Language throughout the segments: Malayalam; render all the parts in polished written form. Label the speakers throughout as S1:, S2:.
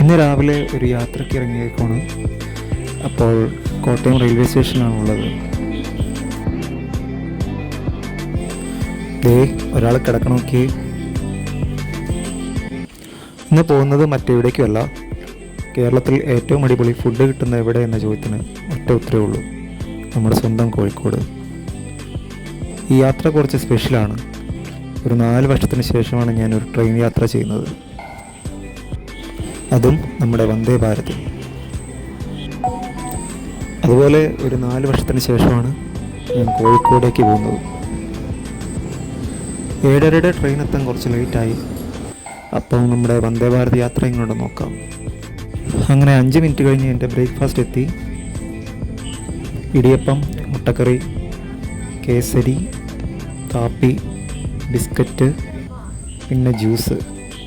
S1: ഇന്ന് രാവിലെ ഒരു യാത്രയ്ക്ക് ഇറങ്ങിയേക്കാണ്. അപ്പോൾ കോട്ടയം റെയിൽവേ സ്റ്റേഷനിലാണുള്ളത്. ഒരാൾ കിടക്കണമൊക്കെ. ഇന്ന് പോകുന്നത് മറ്റെവിടേക്കുമല്ല, കേരളത്തിൽ ഏറ്റവും അടിപൊളി ഫുഡ് കിട്ടുന്ന എവിടെ എന്ന ചോദ്യത്തിന് ഒറ്റ ഉത്തരവേ ഉള്ളൂ, നമ്മുടെ സ്വന്തം കോഴിക്കോട്. ഈ യാത്ര കുറച്ച് സ്പെഷ്യലാണ്. ഒരു 4 വർഷത്തിന് ശേഷമാണ് ഞാനൊരു ട്രെയിൻ യാത്ര ചെയ്യുന്നത്, അതും നമ്മുടെ വന്ദേ ഭാരത്. അതുപോലെ ഒരു 4 വർഷത്തിന് ശേഷമാണ് ഞാൻ കോഴിക്കോടേക്ക് പോകുന്നത്. 7:30 ട്രെയിൻ എത്താൻ കുറച്ച് ലേറ്റായി. അപ്പം നമ്മുടെ വന്ദേ ഭാരത് യാത്ര ഇങ്ങോട്ട് നോക്കാം. അങ്ങനെ 5 മിനിറ്റ് കഴിഞ്ഞ് എൻ്റെ ബ്രേക്ക്ഫാസ്റ്റ് എത്തി. ഇടിയപ്പം, മുട്ടക്കറി, കേസരി, കാപ്പി, ബിസ്ക്കറ്റ്, പിന്നെ ജ്യൂസ്.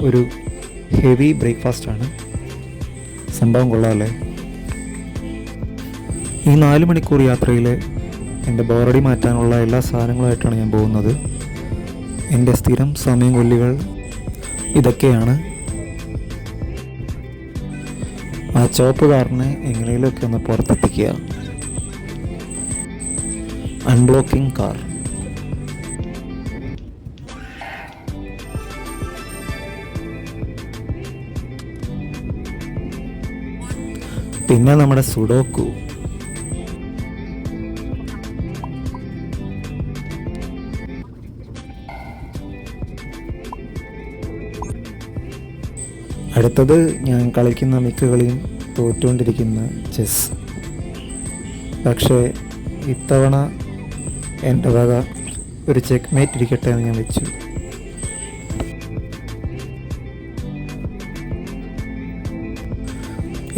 S1: ഒരു ഹെവി ബ്രേക്ക്ഫാസ്റ്റാണ്. സംഭവം കൊള്ളാമല്ലേ? ഈ 4 മണിക്കൂർ യാത്രയിൽ എൻ്റെ ബോറടി മാറ്റാനുള്ള എല്ലാ സാധനങ്ങളുമായിട്ടാണ് ഞാൻ പോകുന്നത്. എൻ്റെ സ്ഥിരം സമയം കൊല്ലികൾ ഇതൊക്കെയാണ്. ആ ചുവപ്പ് കാറിനെ എങ്ങനെയൊക്കെ ഒന്ന് പുറത്തെത്തിക്കുക. അൺബ്ലോക്കിംഗ് കാർ. പിന്നെ നമ്മുടെ സുഡോക്കു. അടുത്തത് ഞാൻ കളിക്കുന്ന മിക്ക കളിയും തോറ്റുകൊണ്ടിരിക്കുന്ന ചെസ്. പക്ഷേ ഇത്തവണ എൻ്റെ വക ഒരു ചെക്ക് മേറ്റ് ഇരിക്കട്ടെ എന്ന് ഞാൻ വെച്ചു.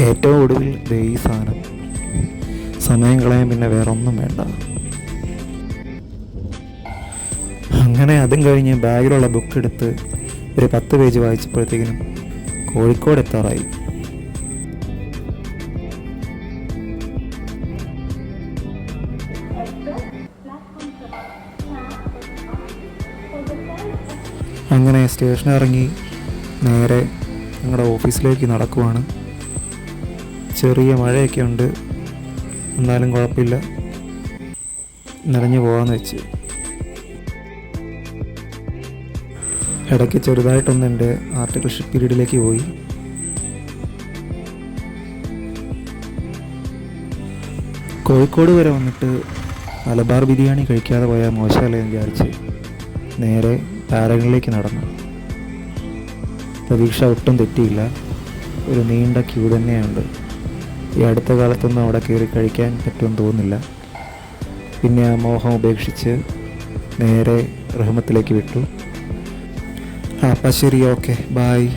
S1: ഏറ്റവും ഒടുവിൽ ഈ സാധനം. സമയം കളയാൻ പിന്നെ വേറെ ഒന്നും വേണ്ട. അങ്ങനെ അതും കഴിഞ്ഞ് ബാഗിലുള്ള ബുക്ക് എടുത്ത് ഒരു 10 പേജ് വായിച്ചപ്പോഴത്തേക്കിനും കോഴിക്കോട് എത്താറായി. അങ്ങനെ സ്റ്റേഷനിൽ ഇറങ്ങി നേരെ ഞങ്ങളുടെ ഓഫീസിലേക്ക് നടക്കുവാണ്. ചെറിയ മഴയൊക്കെ ഉണ്ട്, എന്നാലും കുഴപ്പമില്ല, നിറഞ്ഞു പോകാമെന്ന് വെച്ച്. ഇടയ്ക്ക് ചെറുതായിട്ടൊന്ന് എൻ്റെ ആർട്ടിക്കിൾഷിപ്പ് പീരീഡിലേക്ക് പോയി. കോഴിക്കോട് വരെ വന്നിട്ട് മലബാർ ബിരിയാണി കഴിക്കാതെ പോയാൽ മോശമല്ലേ എന്ന് വിചാരിച്ച് നേരെ പാരഗണിലേക്ക് നടന്നു. പ്രതീക്ഷ ഒട്ടും തെറ്റിയില്ല. ഒരു നീണ്ട ക്യൂ തന്നെയുണ്ട്. ഈ അടുത്ത കാലത്തൊന്നും അവിടെ കയറി കഴിക്കാൻ പറ്റുമെന്ന് തോന്നുന്നില്ല. പിന്നെ ആ മോഹം ഉപേക്ഷിച്ച് നേരെ റഹ്മത്തിലേക്ക് വിട്ടു. അപ്പം ശരി, ഓക്കെ, ബായ്.